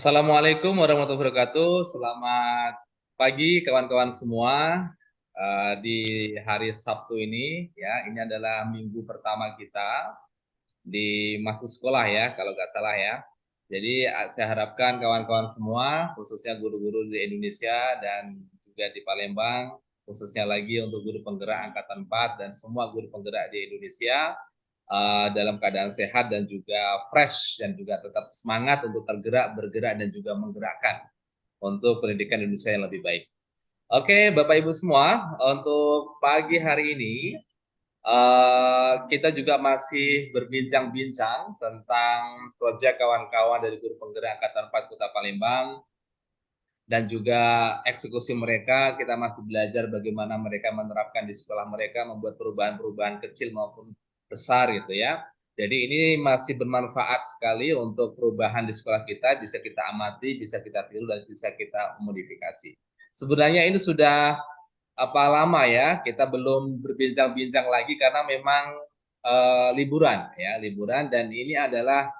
Assalamualaikum warahmatullahi wabarakatuh. Selamat pagi kawan-kawan semua. Di hari Sabtu ini, ya, ini adalah minggu pertama kita di masuk sekolah ya, kalau nggak salah ya. Jadi saya harapkan kawan-kawan semua, khususnya guru-guru di Indonesia dan juga di Palembang, khususnya lagi untuk guru penggerak angkatan 4 dan semua guru penggerak di Indonesia dalam keadaan sehat dan juga fresh dan juga tetap semangat untuk tergerak, bergerak dan juga menggerakkan untuk pendidikan Indonesia yang lebih baik. Oke, Bapak Ibu semua, untuk pagi hari ini kita juga masih berbincang-bincang tentang proyek kawan-kawan dari guru penggerak Angkatan 4 Kota Palembang dan juga eksekusi mereka. Kita masih belajar bagaimana mereka menerapkan di sekolah mereka, membuat perubahan-perubahan kecil maupun besar gitu ya. Jadi ini masih bermanfaat sekali untuk perubahan di sekolah kita, bisa kita amati, bisa kita tiru, dan bisa kita modifikasi. Sebenarnya ini sudah apa lama ya, kita belum berbincang-bincang lagi karena memang liburan ya, liburan, dan ini adalah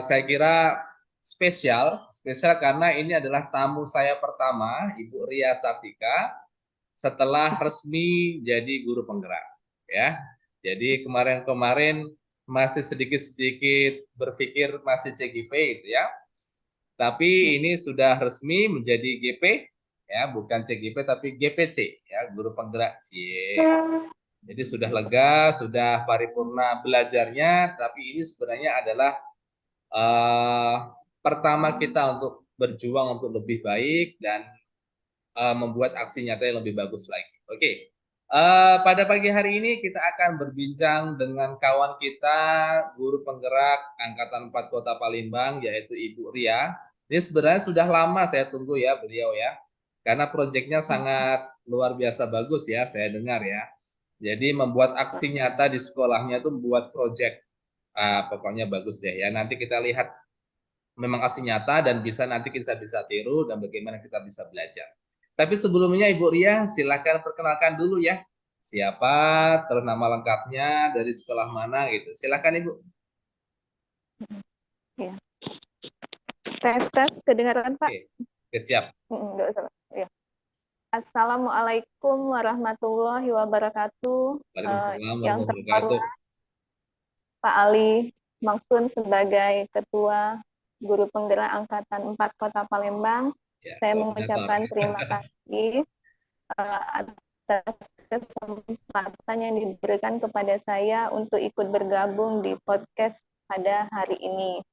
saya kira spesial karena ini adalah tamu saya pertama, Ibu Ria Satika, setelah resmi jadi guru penggerak. Ya, jadi kemarin-kemarin masih sedikit-sedikit berpikir masih CGP itu ya, tapi ini sudah resmi menjadi GP ya, bukan CGP tapi GPC ya, guru penggerak. Jadi sudah lega, sudah paripurna belajarnya, tapi ini sebenarnya adalah uh, pertama kita untuk berjuang untuk lebih baik dan membuat aksi nyata yang lebih bagus lagi. Oke, pada pagi hari ini kita akan berbincang dengan kawan kita, guru penggerak Angkatan 4 Kota Palembang, yaitu Ibu Ria. Ini sebenarnya sudah lama saya tunggu ya beliau ya, karena proyeknya sangat luar biasa bagus ya, saya dengar ya. Jadi membuat aksi nyata di sekolahnya itu membuat proyek, pokoknya bagus deh ya. Nanti kita lihat memang aksi nyata dan bisa nanti kita bisa tiru dan bagaimana kita bisa belajar. Tapi sebelumnya Ibu Ria, silakan perkenalkan dulu ya. Siapa, terus nama lengkapnya, dari sekolah mana gitu. Silakan Ibu. Ya. Tes kedengaran Pak? Oke, siap. Enggak usah. Ya. Assalamualaikum warahmatullahi wabarakatuh. Waalaikumsalam Yang warahmatullahi wabarakatuh. terhormat Pak Ali Mangsun sebagai Ketua Guru Penggerak Angkatan 4 Kota Palembang, Ya, saya koordinator. mengucapkan terima kasih atas kesempatan yang diberikan kepada saya untuk ikut bergabung di podcast pada hari ini.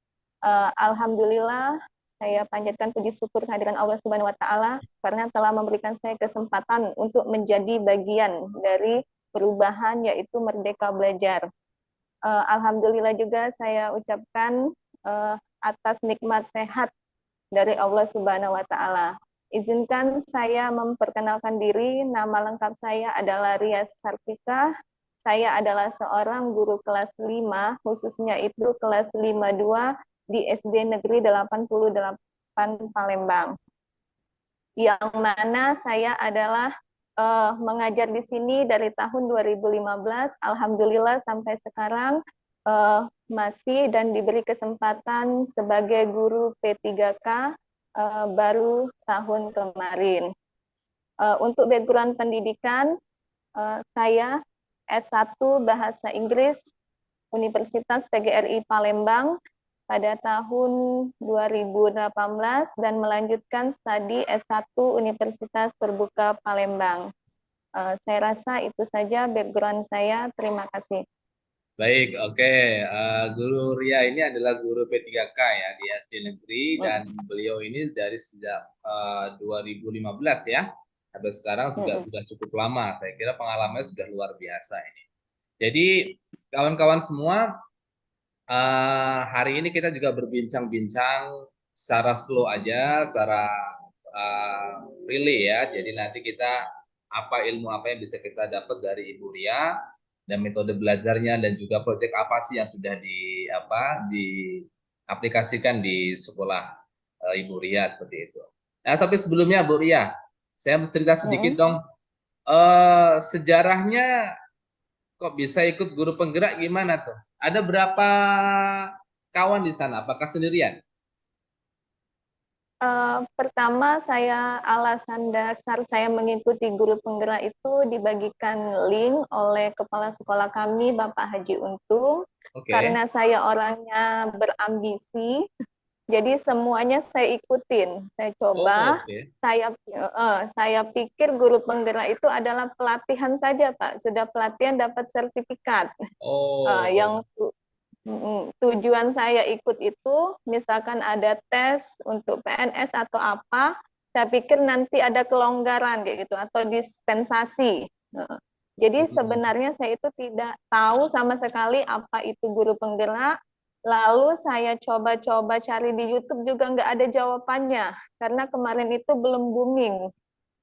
Alhamdulillah, saya panjatkan puji syukur kehadiran Allah Subhanahu wa taala karena telah memberikan saya kesempatan untuk menjadi bagian dari perubahan yaitu Merdeka Belajar. Alhamdulillah juga saya ucapkan atas nikmat sehat dari Allah Subhanahu wa taala. Izinkan saya memperkenalkan diri. Nama lengkap saya adalah Ria Sartika. Saya adalah seorang guru kelas 5, khususnya itu kelas 52 di SD Negeri 88 Palembang. Yang mana saya adalah mengajar di sini dari tahun 2015, alhamdulillah sampai sekarang masih dan diberi kesempatan sebagai guru P3K baru tahun kemarin. Untuk background pendidikan, saya S1 Bahasa Inggris Universitas PGRI Palembang pada tahun 2018 dan melanjutkan studi S1 Universitas Terbuka Palembang. Saya rasa itu saja background saya. Terima kasih. Baik, oke. Guru Ria ini adalah guru P3K ya di SD Negeri dan beliau ini dari sejak 2015 ya. Sampai sekarang juga sudah cukup lama. Saya kira pengalamannya sudah luar biasa ini. Jadi kawan-kawan semua, hari ini kita juga berbincang-bincang secara slow aja, secara relay ya. Jadi nanti kita ilmu apa yang bisa kita dapat dari Ibu Ria dan metode belajarnya dan juga proyek apa sih yang sudah diaplikasikan di sekolah Ibu Ria seperti itu. Nah, tapi sebelumnya Bu Ria, saya cerita sedikit dong. Sejarahnya kok bisa ikut guru penggerak gimana tuh? Ada berapa kawan di sana? Apakah sendirian? Pertama, alasan dasar saya mengikuti guru penggerak itu dibagikan link oleh kepala sekolah kami, Bapak Haji Untung, Oke. karena saya orangnya berambisi, jadi semuanya saya ikutin. Saya Oh, coba, oke. saya pikir guru penggerak itu adalah pelatihan saja, Pak. Sudah pelatihan dapat sertifikat. Oh, Yang tujuan saya ikut itu, misalkan ada tes untuk PNS atau apa, saya pikir nanti ada kelonggaran kayak gitu atau dispensasi. Jadi mm, sebenarnya saya itu tidak tahu sama sekali apa itu guru penggerak. Lalu saya coba-coba cari di YouTube juga nggak ada jawabannya karena kemarin itu belum booming.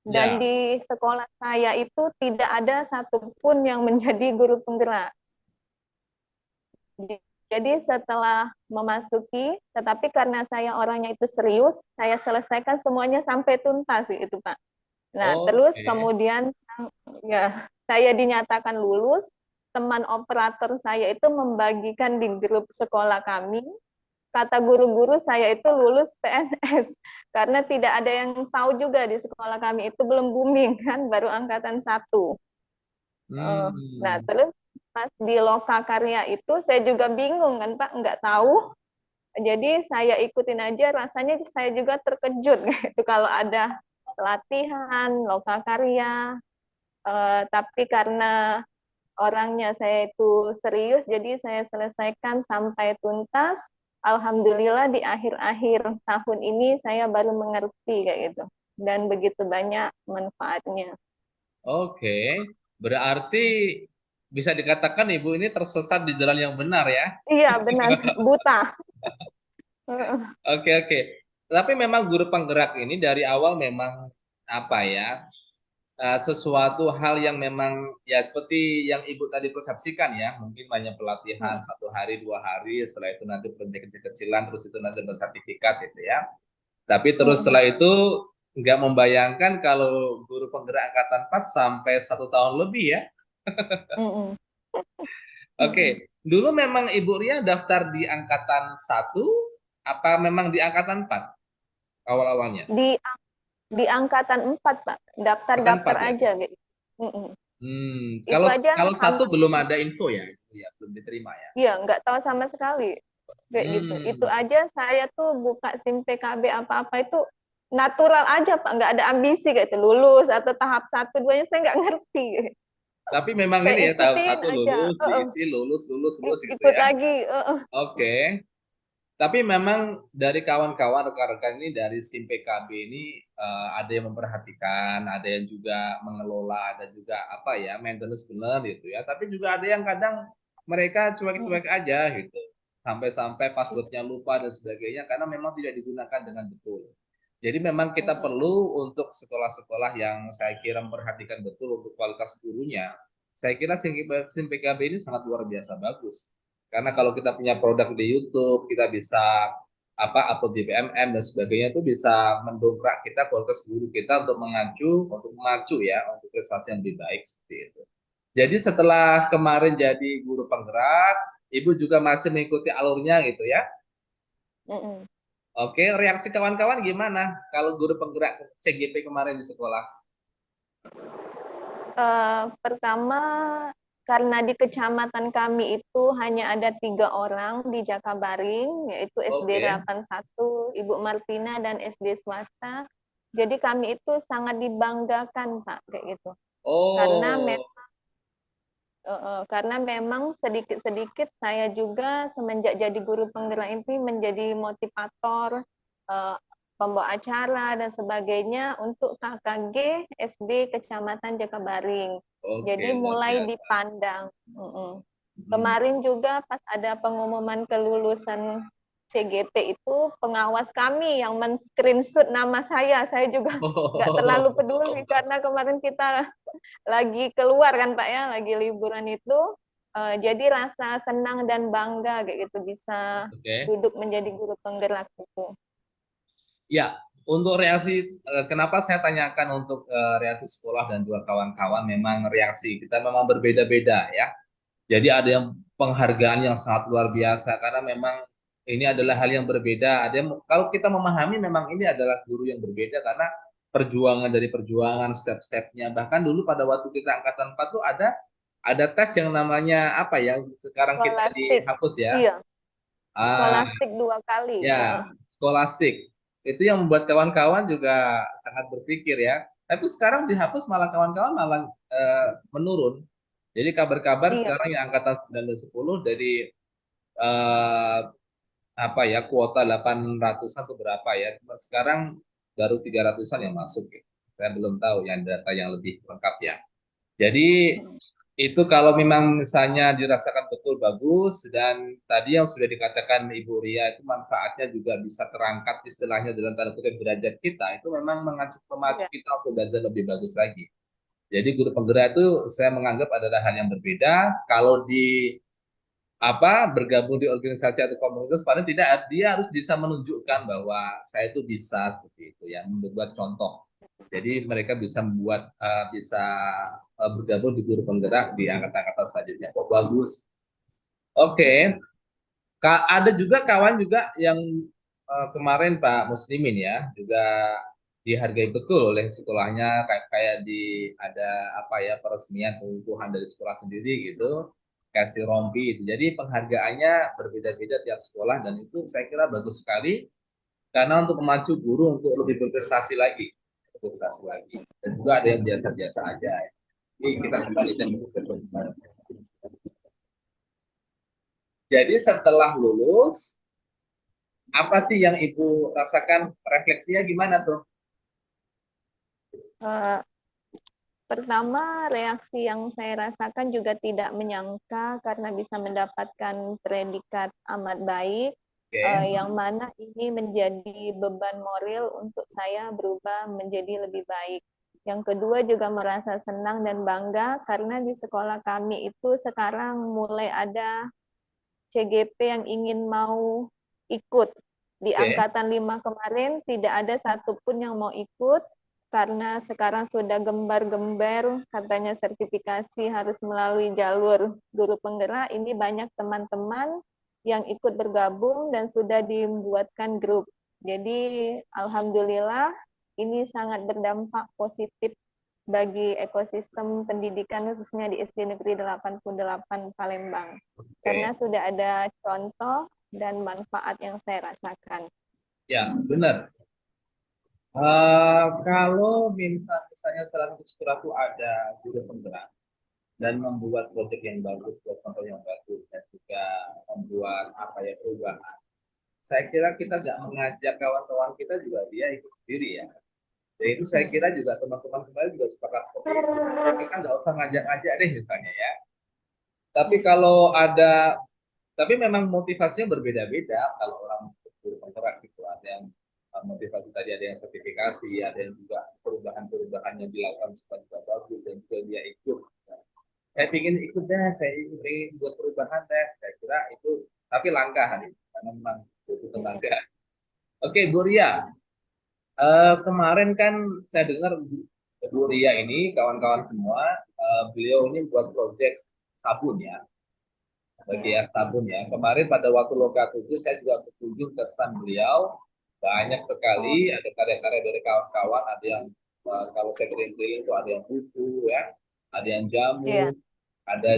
Dan ya. di sekolah saya itu tidak ada satupun yang menjadi guru penggerak. Jadi setelah memasuki, tetapi karena saya orangnya itu serius, saya selesaikan semuanya sampai tuntas itu Pak. Nah, terus Oke. kemudian ya saya dinyatakan lulus, teman operator saya itu membagikan di grup sekolah kami, kata guru-guru saya itu lulus PNS karena tidak ada yang tahu juga di sekolah kami itu belum booming kan, baru angkatan 1. Nah, Hmm. terus pas di Loka Karya itu saya juga bingung kan Pak, nggak tahu. Jadi saya ikutin aja, rasanya saya juga terkejut gitu kalau ada pelatihan Loka Karya. Tapi karena orangnya saya itu serius, jadi saya selesaikan sampai tuntas. Alhamdulillah di akhir-akhir tahun ini saya baru mengerti kayak gitu. Dan begitu banyak manfaatnya. Oke. Berarti bisa dikatakan Ibu ini tersesat di jalan yang benar ya. Iya benar, buta. Oke, oke. Tapi memang guru penggerak ini dari awal memang apa ya? Sesuatu hal yang memang ya seperti yang Ibu tadi persepsikan ya, mungkin banyak pelatihan 1 hari 2 hari, setelah itu nanti proyek kecil-kecilan, terus itu nanti bersertifikat gitu ya. Tapi terus setelah itu nggak membayangkan kalau guru penggerak angkatan 4 sampai 1 tahun lebih ya. Oke, dulu memang Ibu Ria daftar di angkatan 1, apa memang di angkatan 4 awal-awalnya? Di di angkatan 4 Pak, Angkatan daftar-daftar 4 ya? aja gitu. Mm-mm. Itu Kalau aja kalau satu belum ada info ya, ya belum diterima ya. iya nggak tahu sama sekali kayak gitu. Itu Hmm, aja saya tuh buka SIM PKB apa-apa itu natural aja Pak, nggak ada ambisi kayak itu lulus atau tahap 1 2-nya saya nggak ngerti. tapi memang Saya ini ya tahap ikutin satu aja, lulus, diisi lulus, lulus, lulus gitu ikut ya. lagi. Oke. Tapi memang dari kawan-kawan rekan-rekan ini dari SIM PKB ini ada yang memperhatikan, ada yang juga mengelola, ada juga apa ya maintenance benar gitu ya. Tapi juga ada yang kadang mereka cuek-cuek aja gitu, sampai-sampai passwordnya lupa dan sebagainya karena memang tidak digunakan dengan betul. Jadi memang kita perlu untuk sekolah-sekolah yang saya kira memperhatikan betul untuk kualitas gurunya. Saya kira SIM PKB ini sangat luar biasa bagus. Karena kalau kita punya produk di YouTube, kita bisa upload di BMM dan sebagainya itu bisa mendongkrak kita kualitas guru kita untuk memacu ya untuk prestasi yang lebih baik seperti itu. Jadi setelah kemarin jadi guru penggerak, Ibu juga masih mengikuti alurnya gitu ya. Oke, reaksi kawan-kawan gimana kalau guru penggerak CGP kemarin di sekolah? Pertama karena di kecamatan kami itu hanya ada 3 orang di Jakabaring, yaitu SD Oke. 81 Ibu Martina dan SD swasta. Jadi kami itu sangat dibanggakan Pak kayak gitu. Karena Oh, karena memang sedikit-sedikit saya juga semenjak jadi guru penggerak ini menjadi motivator, eh, pembawa acara dan sebagainya untuk KKG SD Kecamatan Jakabaring. oke, Jadi luar mulai biasa. dipandang. Hmm. Kemarin juga pas ada pengumuman kelulusan CGP itu pengawas kami yang men-screenshot nama saya juga nggak terlalu peduli Oh, karena kemarin kita lagi keluar kan Pak ya, lagi liburan itu, jadi rasa senang dan bangga kayak gitu bisa oke. duduk menjadi guru penggerak itu. Ya, untuk reaksi kenapa saya tanyakan untuk reaksi sekolah dan juga kawan-kawan memang reaksi kita memang berbeda-beda ya. Jadi ada yang penghargaan yang sangat luar biasa karena memang ini adalah hal yang berbeda. Ada yang, kalau kita memahami memang ini adalah guru yang berbeda karena perjuangan dari perjuangan step-stepnya. Bahkan dulu pada waktu kita angkatan 4 tuh ada tes yang namanya apa ya? Sekarang kita Skolastik. dihapus ya. Iya, Ah, skolastik 2 kali. ya, skolastik. Itu yang membuat kawan-kawan juga sangat berpikir ya. Tapi sekarang dihapus malah kawan-kawan malah menurun. Jadi kabar-kabar Iya, sekarang yang angkatan 9 dan 10 dari eh, apa ya kuota 800 atau berapa ya. Sekarang baru 300-an yang masuk gitu. Saya belum tahu yang data yang lebih lengkap ya. Jadi itu kalau memang misalnya dirasakan betul bagus dan tadi yang sudah dikatakan Ibu Ria itu manfaatnya juga bisa terangkat istilahnya dalam tanda kutip derajat kita itu memang memacu iya, kita untuk belajar lebih bagus lagi. Jadi guru penggerak itu saya menganggap adalah hal yang berbeda. Kalau di apa bergabung di organisasi atau komunitas paling tidak dia harus bisa menunjukkan bahwa saya itu bisa seperti itu ya membuat contoh jadi mereka bisa membuat bisa bergabung di guru penggerak di angkatan-angkatan selanjutnya kok bagus oke ada juga kawan juga yang kemarin Pak Muslimin ya juga dihargai betul oleh sekolahnya kayak di ada apa ya peresmian pengukuhan dari sekolah sendiri gitu kasih rompi itu. Jadi penghargaannya berbeda-beda tiap sekolah dan itu saya kira bagus sekali karena untuk memacu guru untuk lebih berprestasi lagi, berprestasi lagi. Dan juga ada yang biasa-biasa aja. Ini kita kembalikan ke depan. Jadi setelah lulus, apa sih yang Ibu rasakan refleksinya gimana tuh? Eh, pertama, reaksi yang saya rasakan juga tidak menyangka karena bisa mendapatkan predikat amat baik, Oke, yang mana ini menjadi beban moral untuk saya berubah menjadi lebih baik. Yang kedua juga merasa senang dan bangga karena di sekolah kami itu sekarang mulai ada CGP yang ingin mau ikut. Di oke, angkatan 5 kemarin tidak ada satupun yang mau ikut karena sekarang sudah gembar-gember katanya sertifikasi harus melalui jalur guru penggerak. Ini banyak teman-teman yang ikut bergabung dan sudah dibuatkan grup. Jadi alhamdulillah ini sangat berdampak positif bagi ekosistem pendidikan khususnya di SD Negeri 88 Palembang. Karena oke. sudah ada contoh dan manfaat yang saya rasakan. Ya, benar. Kalau misalnya salah satu sekolah itu ada guru penggerak dan membuat proyek yang bagus, buat contoh yang bagus, dan juga membuat apa ya perubahan. Saya kira kita nggak mengajak kawan-kawan kita juga dia ikut sendiri ya. Jadi itu saya kira juga teman-teman kembali juga sepakat seperti itu. Kita nggak usah ngajak-ngajak deh misalnya ya. Tapi kalau ada, tapi memang motivasinya berbeda-beda kalau orang guru penggerak gitu. Ada yang motivasi tadi ada yang sertifikasi, ada yang juga perubahan-perubahan yang dilakukan supaya juga bagus dan juga dia ikut. Saya ingin ikut deh, saya ingin buat perubahan deh. Saya kira itu, tapi langkah hari ini, karena memang butuh tenaga. Oke, Bu Ria, kemarin kan saya dengar Bu Ria ini kawan-kawan semua, beliau ini buat proyek sabun ya, bagi Ya, ya sabun ya. Kemarin pada waktu Loka 7 saya juga berkunjung ke stand beliau, banyak oh, sekali ada karya-karya dari kawan-kawan, ada yang kalau saya keliling-keliling itu ada yang buku ya, ada yang iya, jamu, ada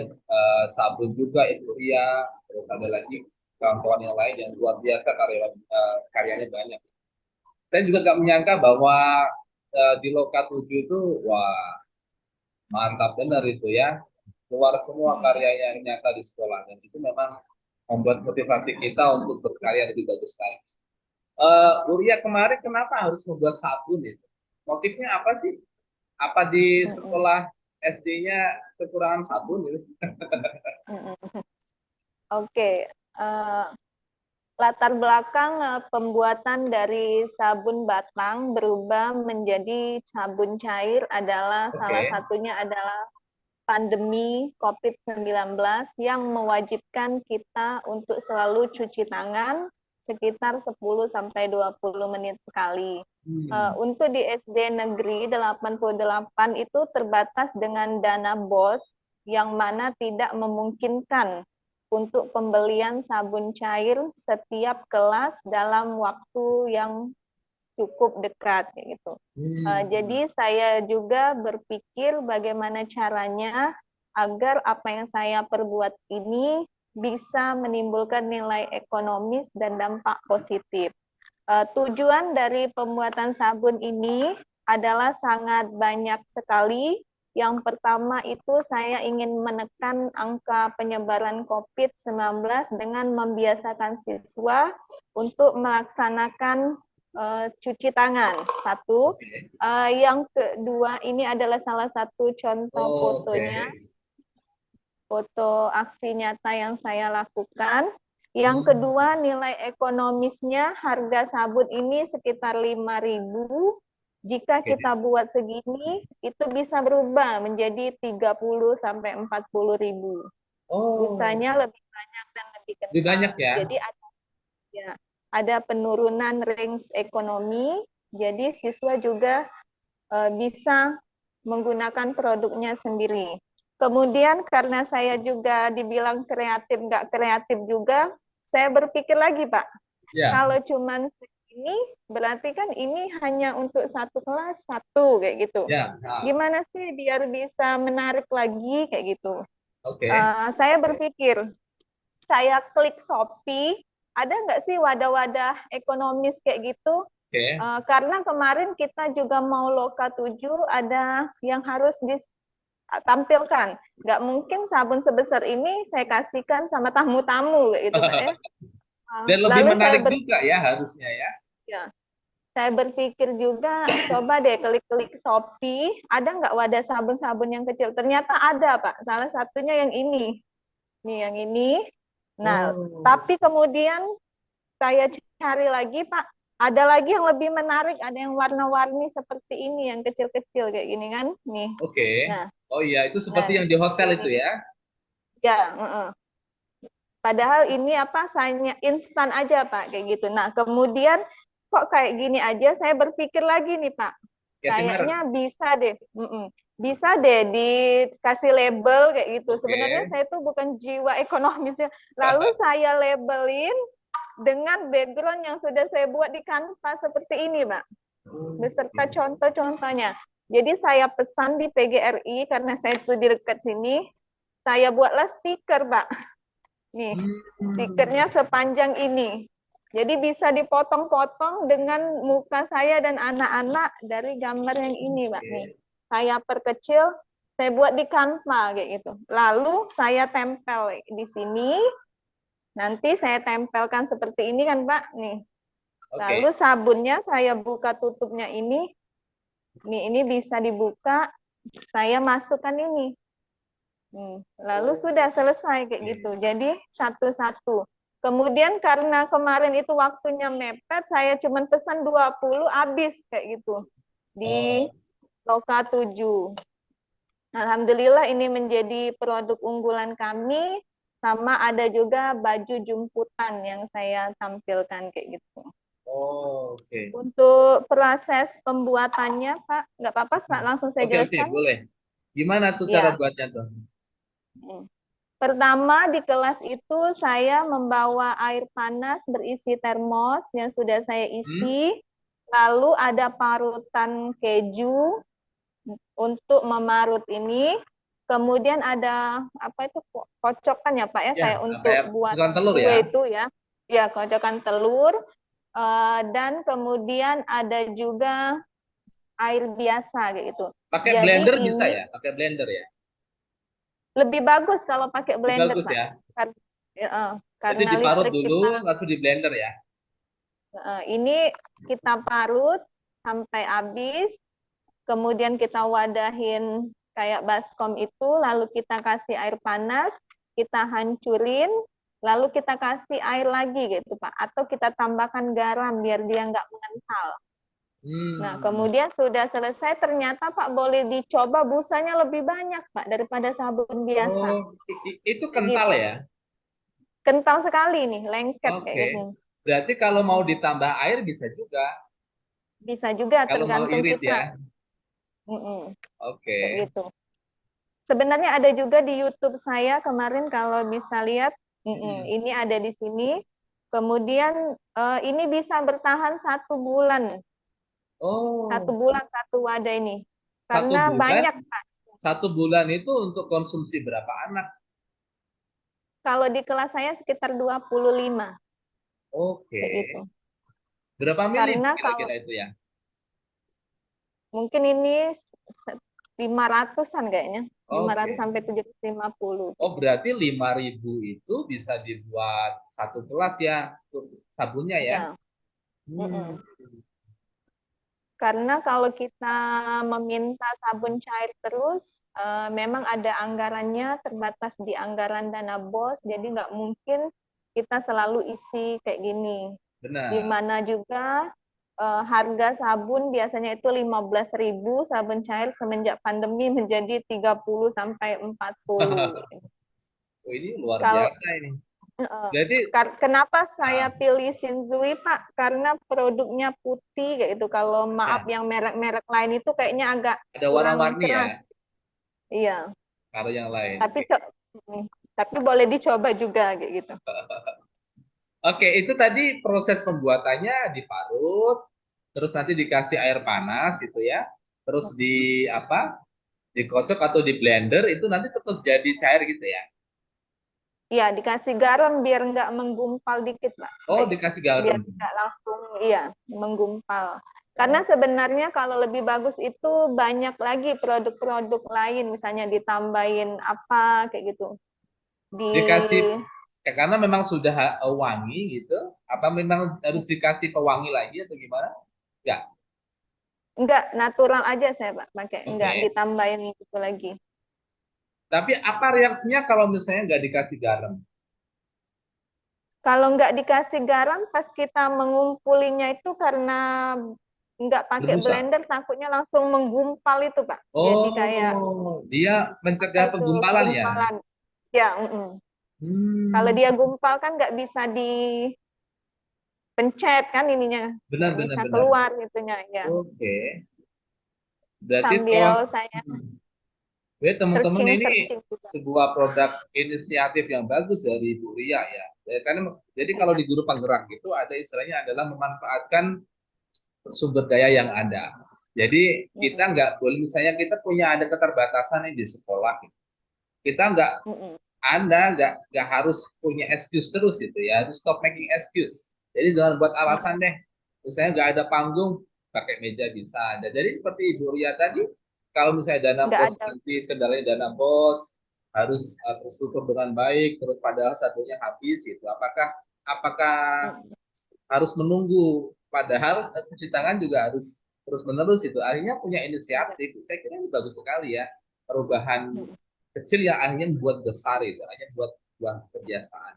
sabun juga itu Ria, terus ada lagi kawan-kawan yang lain yang luar biasa karyanya banyak. Saya juga gak menyangka bahwa di Loka 7 itu wah mantap benar itu ya keluar semua karya yang nyata di sekolah dan itu memang membuat motivasi kita untuk berkarya lebih bagus lagi. Uria kemarin kenapa harus membuat sabun itu? Motifnya apa sih? Apa di sekolah SD-nya kekurangan sabun gitu? oke. Uh, latar belakang pembuatan dari sabun batang berubah menjadi sabun cair adalah salah Oke. satunya adalah pandemi COVID-19 yang mewajibkan kita untuk selalu cuci tangan sekitar 10 sampai 20 menit sekali. Hmm. Untuk di SD Negeri 88 itu terbatas dengan dana BOS yang mana tidak memungkinkan untuk pembelian sabun cair setiap kelas dalam waktu yang cukup dekat kayak gitu. Jadi saya juga berpikir bagaimana caranya agar apa yang saya perbuat ini bisa menimbulkan nilai ekonomis dan dampak positif. Tujuan dari pembuatan sabun ini adalah sangat banyak sekali. Yang pertama itu saya ingin menekan angka penyebaran COVID-19 dengan membiasakan siswa untuk melaksanakan cuci tangan. Satu. Yang kedua, ini adalah salah satu contoh fotonya, foto aksi nyata yang saya lakukan. Yang kedua, nilai ekonomisnya harga sabun ini sekitar 5.000. Jika kita buat segini, itu bisa berubah menjadi 30 sampai 40.000. Busanya lebih banyak dan lebih kental. Lebih banyak ya? Jadi ada penurunan range ekonomi, jadi siswa juga bisa menggunakan produknya sendiri. Kemudian karena saya juga dibilang kreatif, nggak kreatif juga, saya berpikir lagi, Pak. Kalau cuman segini, berarti kan ini hanya untuk satu kelas, satu, kayak gitu. Gimana sih biar bisa menarik lagi, kayak gitu. Saya berpikir, saya klik Shopee, ada nggak sih wadah-wadah ekonomis kayak gitu? Karena kemarin kita juga mau Loka 7, ada yang harus ditampilkan. Nggak mungkin sabun sebesar ini saya kasihkan sama tamu-tamu gitu, Pak ya. Dan lebih menarik juga ya harusnya ya. Ya, saya berpikir juga, coba deh klik-klik Shopee, ada nggak wadah sabun-sabun yang kecil? Ternyata ada, Pak. Salah satunya yang ini. Nih, yang ini. Nah, tapi kemudian saya cari lagi, Pak. Ada lagi yang lebih menarik, ada yang warna-warni seperti ini, yang kecil-kecil kayak gini kan. Nih. Nah, oh iya, itu seperti yang di hotel itu ya? Ya, padahal ini hanya instan aja, Pak, kayak gitu. Nah, kemudian kok kayak gini aja, saya berpikir lagi nih, Pak. Kayaknya bisa deh. Bisa deh dikasih label kayak gitu. Sebenarnya saya tuh bukan jiwa ekonomisnya. Lalu saya labelin dengan background yang sudah saya buat di Canva seperti ini, Pak. Beserta contoh-contohnya. Jadi saya pesan di PGRI karena saya itu di dekat sini. Saya buatlah stiker, Pak. Nih, stikernya sepanjang ini. Jadi bisa dipotong-potong dengan muka saya dan anak-anak dari gambar yang ini, Pak. Nih, saya perkecil, saya buat di Canva kayak gitu. Lalu saya tempel di sini. Nanti saya tempelkan seperti ini kan, Pak. Nih. Lalu sabunnya saya buka tutupnya ini. Nih, ini bisa dibuka. Saya masukkan ini. Lalu sudah selesai kayak gitu. Jadi satu-satu. Kemudian karena kemarin itu waktunya mepet, saya cuma pesan 20 habis kayak gitu. Di Loka 7. Alhamdulillah ini menjadi produk unggulan kami, sama ada juga baju jumputan yang saya tampilkan kayak gitu. Untuk proses pembuatannya, Pak, nggak apa-apa, Pak, langsung saya jelaskan. Boleh. Gimana tuh cara buatnya tuh? Pertama di kelas itu saya membawa air panas berisi termos yang sudah saya isi, lalu ada parutan keju untuk memarut ini, kemudian ada apa itu kocokan ya Pak ya, kayak untuk buat kue itu ya kocokan telur, dan kemudian ada juga air biasa gitu. Pakai blender bisa ya? Pakai blender ya? Lebih bagus kalau pakai blender, bagus, Pak. ya? Karena jadi diparut listrik dulu, kita, langsung di blender ya? Ini kita parut sampai habis, kemudian kita wadahin kayak baskom itu, lalu kita kasih air panas, kita hancurin, lalu kita kasih air lagi gitu, Pak. Atau kita tambahkan garam biar dia nggak mengental. Nah, kemudian sudah selesai, ternyata Pak boleh dicoba busanya lebih banyak, Pak, daripada sabun biasa. Itu kental ya? Kental sekali nih, lengket kayak gitu. Berarti kalau mau ditambah air bisa juga? Bisa juga, kalau tergantung mau irit kita. Ya? Kayak gitu. Sebenarnya ada juga di YouTube saya kemarin kalau bisa lihat, Ini ada di sini. Kemudian ini bisa bertahan 1 bulan. Satu Oh, bulan satu wadah ini. satu Karena bulan, banyak, Pak. 1 bulan itu untuk konsumsi berapa anak? Kalau di kelas saya sekitar 25, Oke. kayak gitu. Berapa mili Karena kalau kira-kira itu ya? mungkin ini 500-an kayaknya. 500 Oke. sampai 750 Oh, gitu. berarti 5.000 itu bisa dibuat satu gelas ya, untuk sabunnya ya? Ya. Hmm. Mm-mm. Karena kalau kita meminta sabun cair terus, memang ada anggarannya, terbatas di anggaran dana BOS, jadi nggak mungkin kita selalu isi kayak gini. Di Benar. mana juga harga sabun biasanya itu 15.000, sabun cair semenjak pandemi menjadi 30 sampai 40. Oh, ini luar Kalau biasa ini. Heeh. Jadi, Kenapa saya ah, pilih Shinzui, Pak? Karena produknya putih kayak gitu. Kalau maaf ya, yang merek-merek lain itu kayaknya agak ada kurang warna-warni keras. ya, Iya, kalau yang lain. tapi Oke. mm, tapi boleh dicoba juga kayak gitu. Oke, itu tadi proses pembuatannya diparut, terus nanti dikasih air panas itu ya, terus di apa? Dikocok atau di blender itu nanti tetap jadi cair gitu ya. Iya, dikasih garam biar nggak menggumpal dikit, Pak. Oh, Kayak gitu. dikasih garam. Biar nggak langsung, iya, menggumpal. Karena Oh, sebenarnya kalau lebih bagus itu banyak lagi produk-produk lain, misalnya ditambahin apa kayak gitu. Di dikasih karena memang sudah wangi gitu. Apa memang harus dikasih pewangi lagi atau gimana? Enggak. Enggak, natural aja saya Pak pakai, enggak Oke. ditambahin gitu lagi. Tapi apa reaksinya kalau misalnya nggak dikasih garam? Kalau enggak dikasih garam, pas kita mengumpulinya itu karena enggak pakai Berbusa. blender, takutnya langsung menggumpal itu Pak. Jadi kayak Oh, dia apa mencegah itu penggumpalan ya? gumpalan. Ya, kalau Hmm, dia gumpal kan nggak bisa dipencet kan ininya, benar nggak benar bisa benar. keluar gitunya ya. Oke. Berarti Sambil saya jadi teman-teman ini searching-searching juga. sebuah produk inisiatif yang bagus dari Bu Ria ya. Karena jadi kalau Iya. di Guru Penggerak itu ada istilahnya adalah memanfaatkan sumber daya yang ada. Jadi kita Mm-mm. nggak boleh misalnya kita punya ada keterbatasan nih di sekolah. Gitu. Kita nggak Mm-mm. Anda nggak harus punya excuse terus gitu ya. Harus stop making excuse. Jadi jangan buat alasan Mm-mm. deh. Misalnya nggak ada panggung, pakai meja bisa ada. Jadi seperti Ibu Ria tadi, kalau misalnya dana Nggak bos ada. nanti kendalanya dana bos harus terstruktur dengan baik, terus padahal satunya habis gitu. Apakah Mm-mm. harus menunggu? Padahal cuci tangan juga harus terus menerus itu. Akhirnya punya Iya. inisiatif. Saya kira ini bagus sekali ya. Perubahan Mm-mm. kecil yang akhirnya buat besar itu, akhirnya buat buat kebiasaan.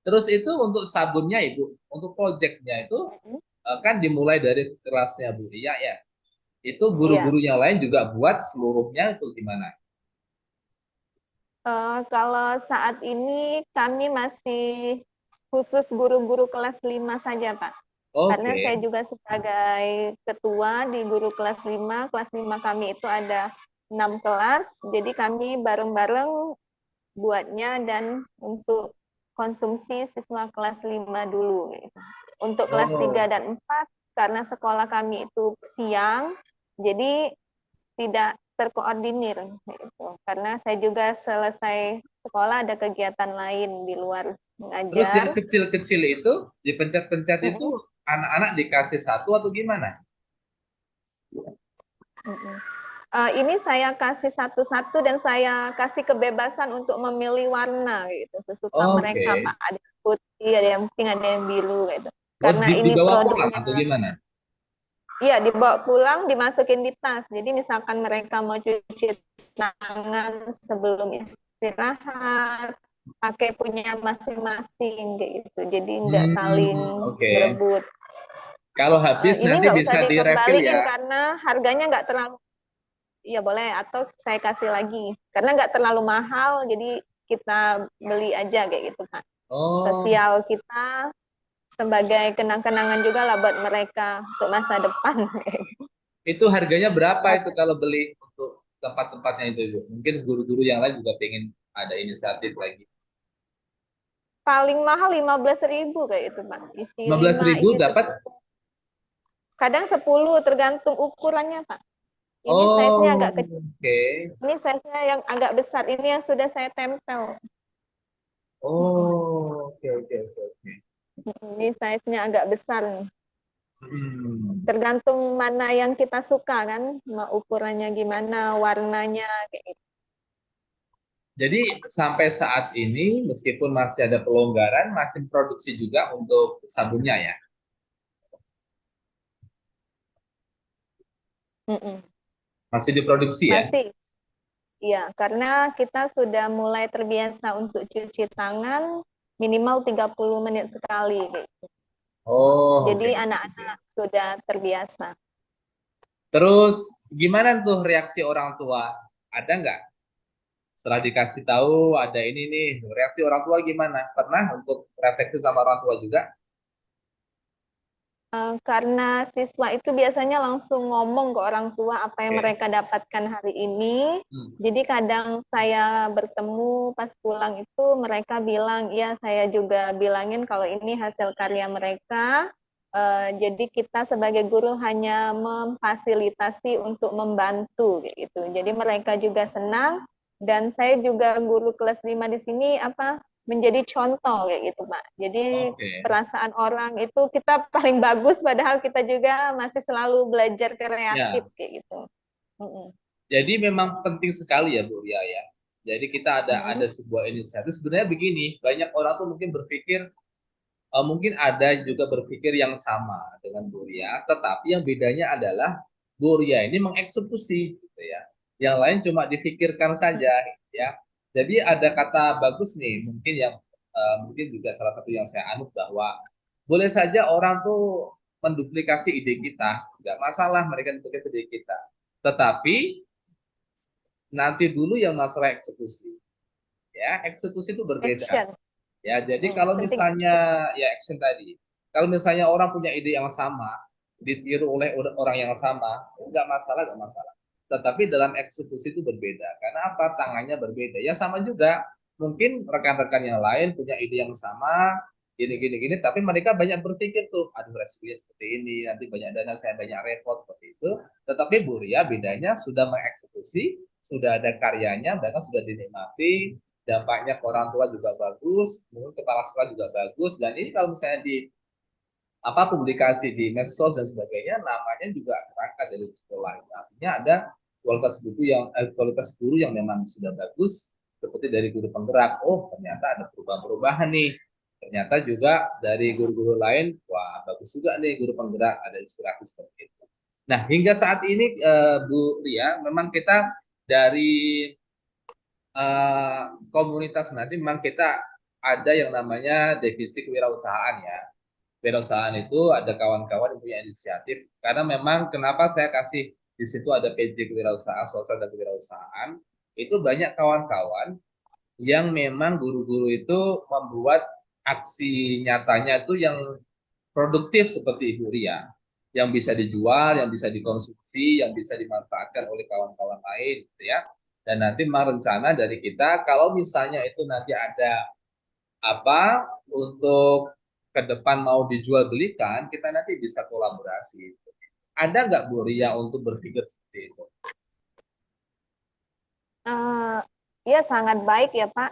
Terus itu untuk sabunnya itu, untuk proyeknya itu Mm-mm. kan dimulai dari kelasnya Bu Ria ya. Itu Iya. guru-guru yang lain juga buat seluruhnya itu gimana? Kalau saat ini kami masih khusus guru-guru kelas 5 saja, Pak. Karena saya Oke. juga sebagai ketua di guru kelas 5 kami itu ada 6 kelas, jadi kami bareng-bareng buatnya dan untuk konsumsi siswa kelas 5 dulu. Gitu. Untuk kelas 3 Oh, dan 4, karena sekolah kami itu siang, jadi tidak terkoordinir gitu. Karena saya juga selesai sekolah ada kegiatan lain di luar terus yang mengajar. kecil-kecil itu dipencet-pencet itu Mm-mm, anak-anak dikasih satu atau gimana? mm-mm. Ini saya kasih satu-satu dan saya kasih kebebasan untuk memilih warna gitu sesuka mereka Oke. Pak. Ada yang putih, ada yang pink, ada yang biru gitu. Oh, Karena ini dibawa pulang produknya atau gimana? iya dibawa pulang dimasukin di tas. Jadi misalkan mereka mau cuci tangan sebelum istirahat, pakai punya masing-masing gitu. Jadi nggak saling Oke. berebut. Kalau habis Ini nanti nggak bisa usah direfill dikembaliin ya. karena harganya nggak terlalu. Iya boleh, atau saya kasih lagi. Karena nggak terlalu mahal, jadi kita beli aja kayak gitu, Pak. Oh, Sosial kita sebagai kenang-kenangan juga lah buat mereka untuk masa depan. itu harganya berapa itu Masa- kalau beli untuk tempat-tempatnya itu, Ibu? Mungkin guru-guru yang lain juga pengen ada inisiatif lagi. paling mahal 15.000 kayak itu Pak. Isi 5, 15.000 isi dapat. 10. Kadang 10 tergantung ukurannya Pak. Ini size-nya Oh, agak kecil. oke. Ini size-nya yang agak besar. Ini yang sudah saya tempel. Oh, oke, oke, oke, oke. Ini size-nya agak besar nih. Hmm. Tergantung mana yang kita suka kan, mau ukurannya gimana, warnanya kayak gitu. Jadi sampai saat ini meskipun masih ada pelonggaran, masih produksi juga untuk sabunnya ya. Mm-mm. Masih diproduksi ya. Masih, iya, karena kita sudah mulai terbiasa untuk cuci tangan minimal 30 menit sekali gitu. Oh, Jadi oke, oke, oke. anak-anak sudah terbiasa. Terus gimana tuh reaksi orang tua? Ada nggak? Setelah dikasih tahu ada ini nih, reaksi orang tua gimana? Pernah untuk refleksi sama orang tua juga? Karena siswa itu biasanya langsung ngomong ke orang tua apa yang Oke. mereka dapatkan hari ini. Hmm. Jadi kadang saya bertemu pas pulang itu mereka bilang, ya saya juga bilangin kalau ini hasil karya mereka. Jadi kita sebagai guru hanya memfasilitasi untuk membantu kayak gitu. Jadi mereka juga senang dan saya juga guru kelas 5 di sini apa menjadi contoh kayak gitu, Pak. Jadi Oke. perasaan orang itu kita paling bagus padahal kita juga masih selalu belajar kreatif Ya, kayak gitu. Mm-mm. jadi memang penting sekali ya Bu Ria ya. Jadi kita ada Mm-mm. sebuah inisiatif. Sebenarnya begini, banyak orang tuh mungkin berpikir mungkin ada juga berpikir yang sama dengan Bu Ria, tetapi yang bedanya adalah Bu Ria ini mengeksekusi gitu ya. Yang lain cuma difikirkan saja ya. Jadi ada kata bagus nih, mungkin yang mungkin juga salah satu yang saya anut bahwa boleh saja orang tuh menduplikasi ide kita, nggak masalah mereka menduplikasi ide kita. Tetapi nanti dulu yang masalah eksekusi. Ya, eksekusi itu berbeda. Action. Ya, jadi kalau Penting misalnya action. ya action tadi, kalau misalnya orang punya ide yang sama, ditiru oleh orang yang sama, nggak masalah, nggak masalah. Tetapi dalam eksekusi itu berbeda. Karena apa? Tangannya berbeda. Ya sama juga. Mungkin rekan-rekan yang lain punya ide yang sama, gini, gini, gini, tapi mereka banyak berpikir tuh, aduh resikonya seperti ini, nanti banyak dana, saya banyak repot, seperti itu. Tetapi Bu Ria bedanya sudah mengeksekusi, sudah ada karyanya, bahkan sudah dinikmati, dampaknya ke orang tua juga bagus, mungkin kepala sekolah juga bagus, dan ini kalau misalnya di apa publikasi di medsos dan sebagainya, namanya juga terangkat dari sekolah. Artinya ada kualitas guru yang memang sudah bagus, seperti dari guru penggerak. Oh, ternyata ada perubahan-perubahan nih. Ternyata juga dari guru-guru lain, wah bagus juga nih guru penggerak, ada inspirasi seperti itu. Nah, hingga saat ini Bu Ria, memang kita dari eh, komunitas nanti memang kita ada yang namanya divisi kewirausahaan ya. Kewirausahaan itu ada kawan-kawan yang punya inisiatif karena memang kenapa saya kasih di situ ada PJ kewirausahaan, sosial dan kewirausahaan, itu banyak kawan-kawan yang memang guru-guru itu membuat aksi nyatanya itu yang produktif seperti Ibu Ria, yang bisa dijual, yang bisa dikonsumsi, yang bisa dimanfaatkan oleh kawan-kawan lain, gitu ya. Dan nanti memang rencana dari kita, kalau misalnya itu nanti ada apa untuk ke depan mau dijual belikan, kita nanti bisa kolaborasi. Ada nggak Bu Ria untuk berpikir seperti itu? Eh, ya sangat baik ya Pak.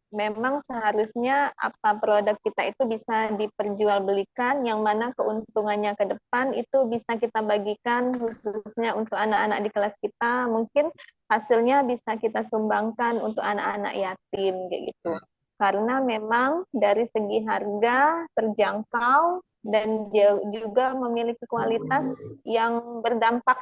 Memang seharusnya apa produk kita itu bisa diperjualbelikan, yang mana keuntungannya ke depan itu bisa kita bagikan khususnya untuk anak-anak di kelas kita. Mungkin hasilnya bisa kita sumbangkan untuk anak-anak yatim kayak gitu. Karena memang dari segi harga terjangkau dan juga memiliki kualitas yang berdampak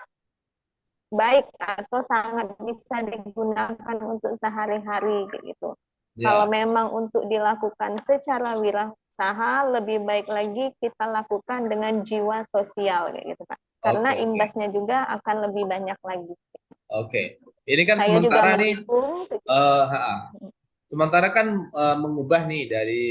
baik atau sangat bisa digunakan untuk sehari-hari gitu. Kalau Ya, memang untuk dilakukan secara wirausaha, lebih baik lagi kita lakukan dengan jiwa sosial kayak gitu, Pak. Karena oke, oke, imbasnya juga akan lebih banyak lagi. oke. Ini kan Saya juga sementara nih, mendukung. sementara kan mengubah nih dari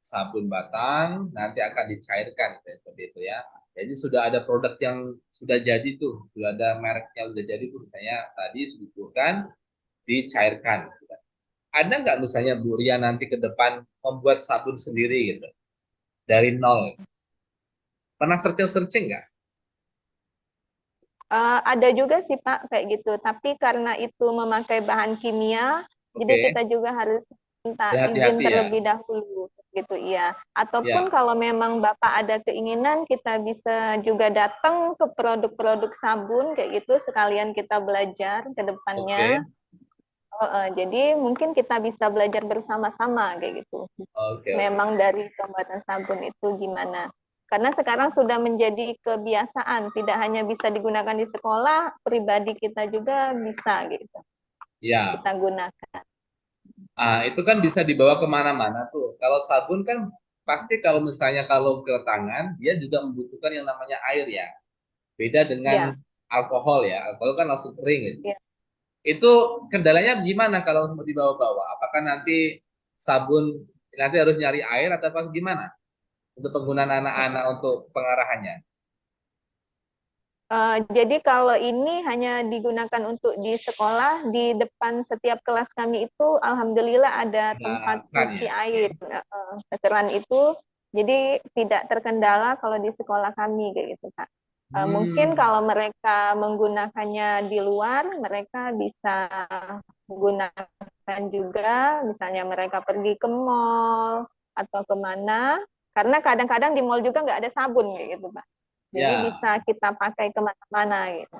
sabun batang nanti akan dicairkan gitu ya, seperti itu ya. Jadi sudah ada produk yang sudah jadi tuh, sudah ada merek yang sudah jadi tuh misalnya tadi disebutkan dicairkan. Gitu. ada nggak misalnya Bu Ria nanti ke depan membuat sabun sendiri gitu dari nol? Pernah searching nggak? Ada juga sih Pak kayak gitu, tapi karena itu memakai bahan kimia, jadi Oke, kita juga harus minta izin berhati-hati ya. terlebih dahulu gitu iya. Ataupun Ya, kalau memang Bapak ada keinginan, kita bisa juga datang ke produk-produk sabun kayak gitu, sekalian kita belajar ke depannya. oke, Jadi mungkin kita bisa belajar bersama-sama kayak gitu. oke, oke. Memang dari pembuatan sabun itu gimana. Karena sekarang sudah menjadi kebiasaan, tidak hanya bisa digunakan di sekolah, pribadi kita juga bisa gitu, Ya, kita gunakan. itu kan bisa dibawa kemana-mana tuh. Kalau sabun kan pasti kalau misalnya kalau ke tangan, dia juga membutuhkan yang namanya air ya. Beda dengan Ya, alkohol ya. Alkohol kan langsung kering gitu. ya. Itu kendalanya gimana kalau mau dibawa-bawa? Apakah nanti sabun nanti harus nyari air atau apa gimana untuk penggunaan anak-anak untuk pengarahannya? Jadi kalau ini hanya digunakan untuk di sekolah, di depan setiap kelas kami itu alhamdulillah ada Ada tempat keran cuci ya? air. Keran itu jadi tidak terkendala kalau di sekolah kami kayak gitu, Kak. Mungkin Hmm, kalau mereka menggunakannya di luar, mereka bisa menggunakan juga, misalnya mereka pergi ke mall atau kemana, karena kadang-kadang di mall juga nggak ada sabun kayak gitu, Pak. Jadi ya, bisa kita pakai kemana-mana gitu.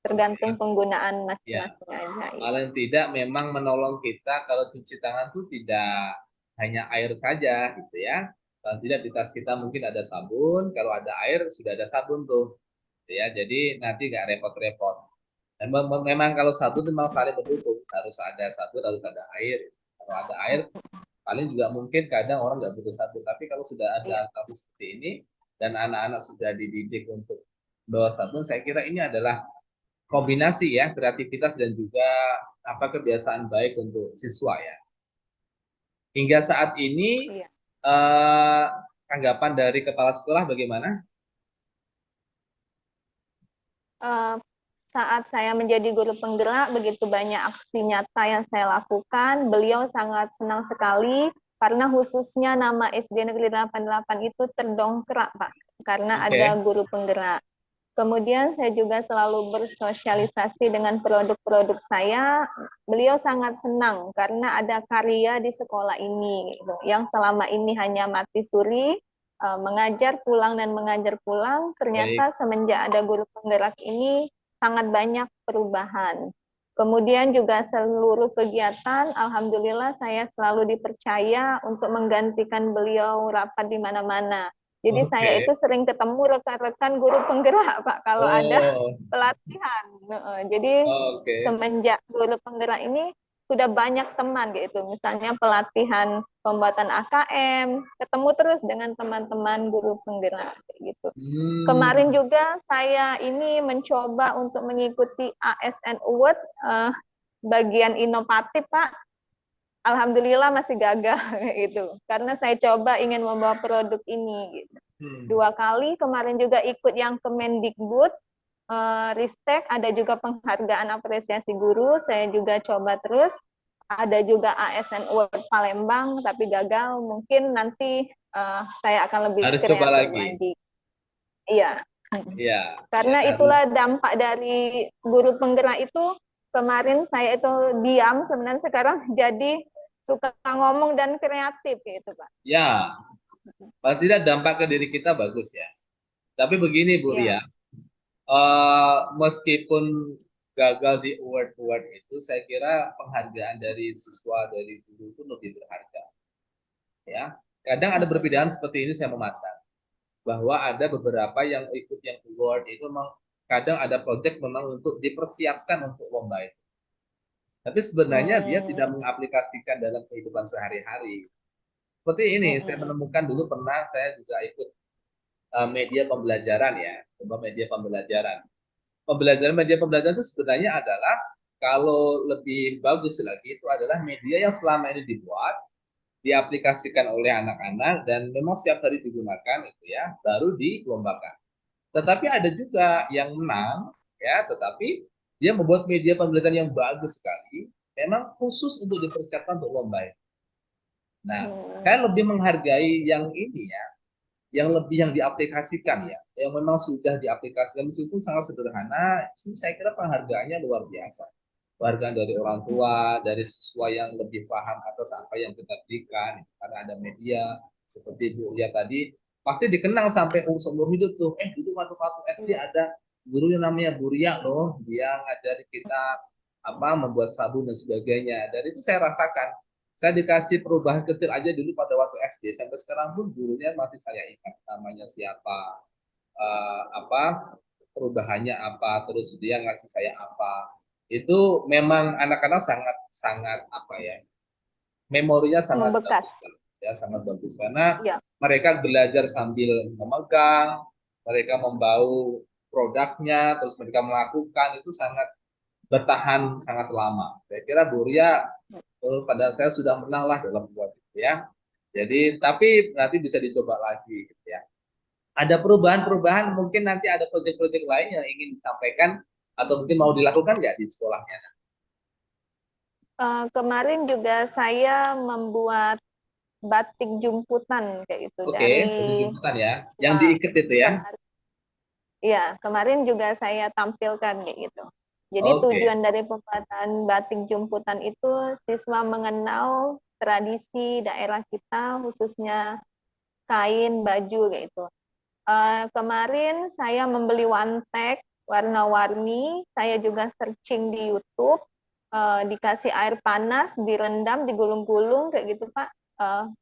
Tergantung oke. penggunaan Ya, masing-masing aja. Gitu. paling tidak memang menolong kita kalau cuci tangan tuh tidak hanya air saja gitu ya. Kalau tidak di tas kita mungkin ada sabun, kalau ada air sudah ada sabun tuh, gitu ya. Jadi nanti nggak repot-repot. Dan memang kalau sabun itu memang saling mendukung, harus ada sabun, harus ada air. Kalau ada air, paling juga mungkin kadang orang nggak butuh sabun. Tapi kalau sudah Iya, ada sabun seperti ini dan anak-anak sudah dididik untuk bawa sabun, saya kira ini adalah kombinasi ya kreativitas dan juga apa kebiasaan baik untuk siswa ya. Hingga saat ini iya. eh, tanggapan dari kepala sekolah bagaimana? Eh, saat saya menjadi guru penggerak, begitu banyak aksi nyata yang saya lakukan. Beliau sangat senang sekali karena khususnya nama SD Negeri 88 itu terdongkrak, Pak, karena ada Oke, guru penggerak. Kemudian saya juga selalu bersosialisasi dengan produk-produk saya. Beliau sangat senang karena ada karya di sekolah ini gitu. Yang selama ini hanya mati suri, mengajar pulang dan mengajar pulang. baik. Ternyata semenjak ada guru penggerak ini sangat banyak perubahan. Kemudian juga seluruh kegiatan, alhamdulillah saya selalu dipercaya untuk menggantikan beliau rapat di mana-mana. Jadi saya Oke. itu sering ketemu rekan-rekan guru penggerak, Pak, kalau ada Oh, pelatihan. Jadi oke. semenjak guru penggerak ini sudah banyak teman gitu. Misalnya pelatihan pembuatan AKM, ketemu terus dengan teman-teman guru penggerak gitu. Kemarin Hmm, juga saya ini mencoba untuk mengikuti ASN Award bagian inovatif, Pak. Alhamdulillah masih gagal gitu. Karena saya coba ingin membawa produk ini gitu. hmm. 2 kali, kemarin juga ikut yang Kemendikbud, Ristek, ada juga penghargaan apresiasi guru, saya juga coba terus. Ada juga ASN Award Palembang, tapi gagal. Mungkin nanti saya akan lebih Harus coba kreatif lagi. lagi. Iya. Ya, ya Karena harus. itulah dampak dari guru penggerak itu. Kemarin saya itu diam, sebenarnya sekarang jadi suka ngomong dan kreatif gitu, Pak. Ya, paling tidak dampak ke diri kita bagus ya. Tapi begini Bu Ria, Iya. meskipun gagal di award-award itu, saya kira penghargaan dari siswa dari guru itu lebih berharga. Ya, kadang ada perbedaan seperti ini saya memandang bahwa ada beberapa yang ikut yang award itu memang kadang ada project memang untuk dipersiapkan untuk lomba itu. Tapi sebenarnya dia Hmm. tidak mengaplikasikan dalam kehidupan sehari-hari. Seperti ini, saya Hmm. menemukan dulu pernah saya juga ikut media pembelajaran ya, coba media pembelajaran. Pembelajaran media pembelajaran itu sebenarnya adalah kalau lebih bagus lagi itu adalah media yang selama ini dibuat, diaplikasikan oleh anak-anak dan memang setiap hari digunakan itu ya, baru dilombakan. Tetapi ada juga yang menang ya, tetapi dia membuat media pembelajaran yang bagus sekali memang khusus untuk dipersiapkan untuk lomba. Nah, Hmm. saya lebih menghargai yang ini ya, yang lebih yang diaplikasikan ya, yang memang sudah diaplikasikan meskipun sangat sederhana, itu saya kira penghargaannya luar biasa. Penghargaan dari orang tua, dari siswa yang lebih paham atas apa yang kita berikan, karena ada media seperti Bu Ria tadi, pasti dikenang sampai seumur hidup tuh. Dulu waktu SD Iya. ada guru yang namanya Bu Ria loh, dia ngajari kita apa membuat sabun dan sebagainya. Dan itu saya rasakan. Saya dikasih perubahan kecil aja dulu pada waktu SD, sampai sekarang pun gurunya masih saya ingat namanya siapa, apa perubahannya apa, terus dia ngasih saya apa. Itu memang anak-anak sangat sangat apa ya, memorinya sangat bagus Membekas. kan. Ya, sangat bagus karena Iya. mereka belajar sambil memegang, mereka membau produknya, terus mereka melakukan itu sangat bertahan sangat lama. Saya kira Buria pada saya sudah menang lah dalam buat itu ya. Jadi tapi nanti bisa dicoba lagi gitu ya. Ada perubahan-perubahan, mungkin nanti ada proyek-proyek lain yang ingin disampaikan atau mungkin mau dilakukan nggak di sekolahnya? Kemarin juga saya membuat batik jumputan kayak gitu Oke, baju dari jumputan ya, yang siswa. diikat itu ya. Kemarin, ya, kemarin juga saya tampilkan kayak gitu. Jadi Oke, tujuan dari pembuatan batik jumputan itu siswa mengenal tradisi daerah kita, khususnya kain, baju kayak gitu. Kemarin saya membeli one-tag warna-warni, saya juga searching di YouTube, dikasih air panas, direndam, digulung-gulung kayak gitu Pak.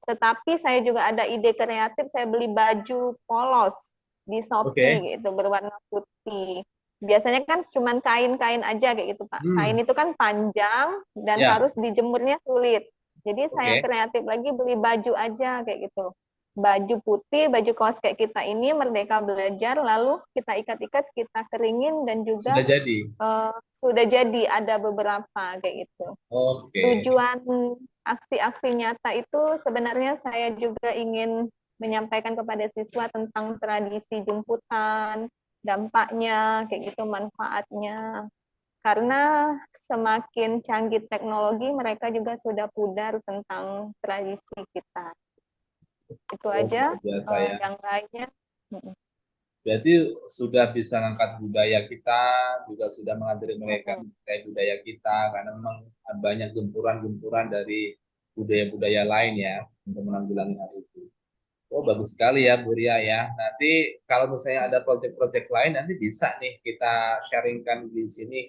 Tetapi saya juga ada ide kreatif, saya beli baju polos di oke. Shopee gitu berwarna putih. Biasanya kan cuma kain-kain aja kayak gitu Pak. Kain Hmm, itu kan panjang dan ya, harus dijemurnya sulit. Jadi saya oke. kreatif lagi beli baju aja kayak gitu, baju putih, baju kaos kayak kita ini Merdeka Belajar, lalu kita ikat-ikat, kita keringin dan juga Sudah jadi. sudah jadi ada beberapa kayak gitu. Oke. Tujuan aksi-aksi nyata itu sebenarnya saya juga ingin menyampaikan kepada siswa tentang tradisi jemputan, dampaknya, kayak gitu, manfaatnya. Karena semakin canggih teknologi, mereka juga sudah pudar tentang tradisi kita. Itu Oh, aja. luar biasa ya. Yang lainnya, Berarti sudah bisa mengangkat budaya kita, juga sudah mengajari mereka mengenai budaya kita, karena memang banyak gempuran-gempuran dari budaya-budaya lain ya, untuk menanggulangi hal itu. Oh, bagus sekali ya, Bu Ria ya. Nanti kalau misalnya ada proyek-proyek lain, nanti bisa nih kita sharingkan di sini.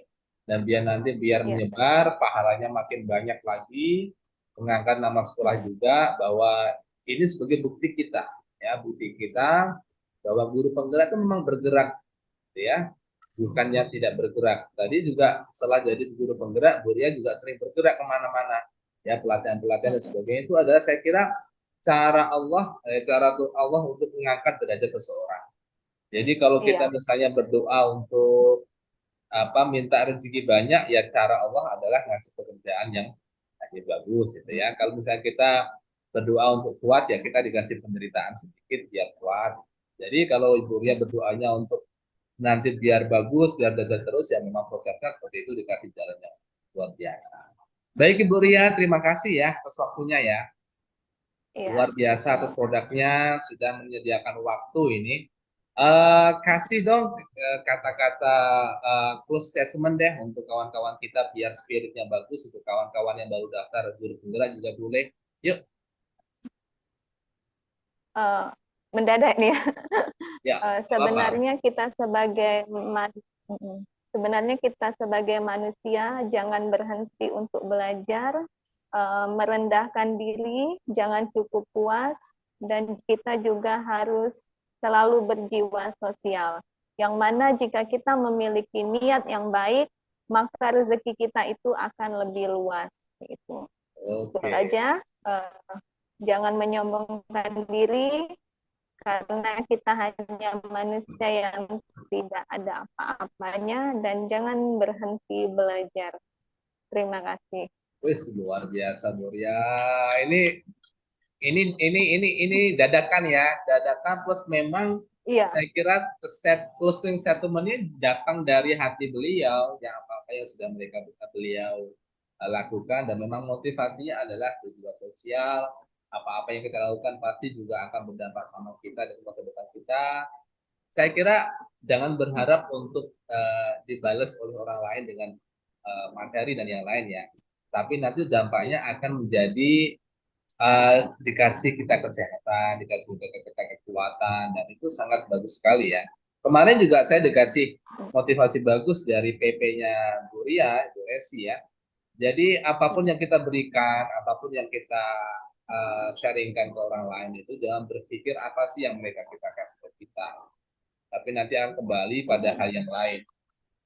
Dan biar ya. menyebar, pahalanya makin banyak lagi, mengangkat nama sekolah juga, bahwa ini sebagai bukti kita, ya, bukti kita bahwa guru penggerak itu memang bergerak, gitu ya, bukannya tidak bergerak. Tadi juga setelah jadi guru penggerak, Bu Ria juga sering bergerak kemana-mana, ya, pelatihan-pelatihan dan sebagainya. Itu adalah saya kira cara Allah untuk mengangkat derajat seseorang. Jadi kalau kita Iya, misalnya berdoa untuk apa minta rezeki banyak, ya cara Allah adalah ngasih pekerjaan yang lebih bagus gitu ya. Kalau misalnya kita berdoa untuk kuat, ya kita dikasih penderitaan sedikit biar kuat. Jadi kalau Ibu Ria berdoanya untuk nanti biar bagus, biar dadah terus, ya memang prosesnya seperti itu, dikasih jalannya luar biasa. Baik Ibu Ria, terima kasih ya atas waktunya ya. iya. Luar biasa atas Sama. produknya, sudah menyediakan waktu ini. Kasih dong kata-kata close statement deh untuk kawan-kawan kita biar spiritnya bagus, untuk kawan-kawan yang baru daftar guru penggerak juga boleh. Yuk, Eh, Mendadak nih ya. ya, apa-apa. Sebenarnya kita sebagai sebenarnya kita sebagai manusia jangan berhenti untuk belajar, merendahkan diri, jangan cukup puas, dan kita juga harus selalu berjiwa sosial. Yang mana jika kita memiliki niat yang baik, maka rezeki kita itu akan lebih luas. Itu Oke. aja. Jangan menyombongkan diri, karena kita hanya manusia yang tidak ada apa-apanya, dan jangan berhenti belajar. Terima kasih. Wis luar biasa Nuria. Ini ini dadakan ya, dadakan plus memang Iya, saya kira closing statementnya datang dari hati beliau, yang apa-apa yang sudah mereka beliau. lakukan, dan memang motivasinya adalah tujuan sosial. Apa-apa yang kita lakukan pasti juga akan berdampak sama kita dan masa depan kita. Saya kira jangan berharap untuk dibalas oleh orang lain dengan materi dan yang lain ya. Tapi nanti dampaknya akan menjadi dikasih kita kesehatan, dikasih kita kekuatan, dan itu sangat bagus sekali ya. Kemarin juga saya dikasih motivasi bagus dari PP-nya Bu Ria, Bu Esi ya. Jadi apapun yang kita berikan, apapun yang kita sharingkan ke orang lain itu jangan berpikir apa sih yang mereka kita kasih ke kita, tapi nanti akan kembali pada hal yang lain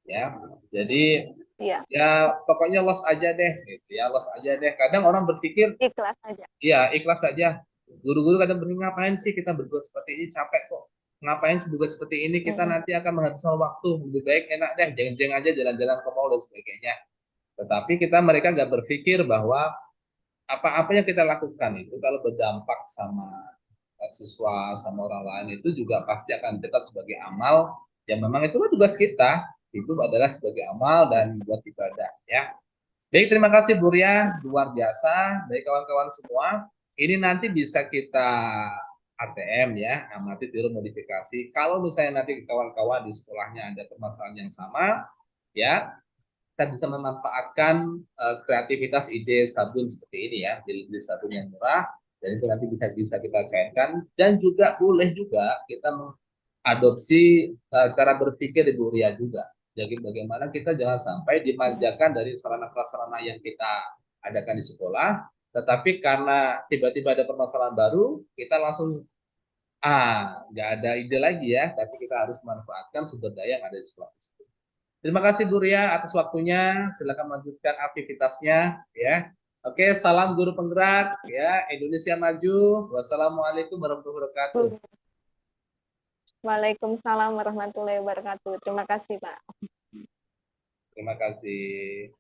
ya. Jadi Iya, ya pokoknya loss aja deh gitu ya, loss aja deh. Kadang orang berpikir ikhlas aja. iya, ikhlas saja. Guru-guru kadang berpikir, ngapain sih kita berbuat seperti ini, capek kok. Ngapain sih berbuat seperti ini, kita Mm-mm. nanti akan menghabiskan waktu. Lebih baik enak deh, jeng-jeng aja jalan-jalan ke mall dan sebagainya. Tetapi mereka nggak berpikir bahwa apa-apa yang kita lakukan itu kalau berdampak sama siswa, sama orang lain, itu juga pasti akan dicatat sebagai amal. Yang memang itulah tugas kita. Itu adalah sebagai amal dan buat ibadah ya. Baik, terima kasih Bu Ria, luar biasa. Baik kawan-kawan semua, ini nanti bisa kita ATM ya, amati tiru modifikasi. Kalau misalnya nanti kawan-kawan di sekolahnya ada permasalahan yang sama, ya kita bisa memanfaatkan kreativitas ide sabun seperti ini ya, jadi sabun yang murah, dan itu nanti bisa bisa kita cairkan, dan juga boleh juga kita mengadopsi cara berpikir di Bu Ria juga. Jadi bagaimana kita jangan sampai dimanjakan dari sarana-prasarana yang kita adakan di sekolah, tetapi karena tiba-tiba ada permasalahan baru, kita langsung nggak ada ide lagi ya, tapi kita harus memanfaatkan sumber daya yang ada di sekolah. Terima kasih Bu Ria atas waktunya. Silakan melanjutkan aktivitasnya ya. Oke, salam guru penggerak ya. Indonesia maju. Wassalamualaikum warahmatullahi wabarakatuh. Waalaikumsalam warahmatullahi wabarakatuh. Terima kasih, Pak. Terima kasih.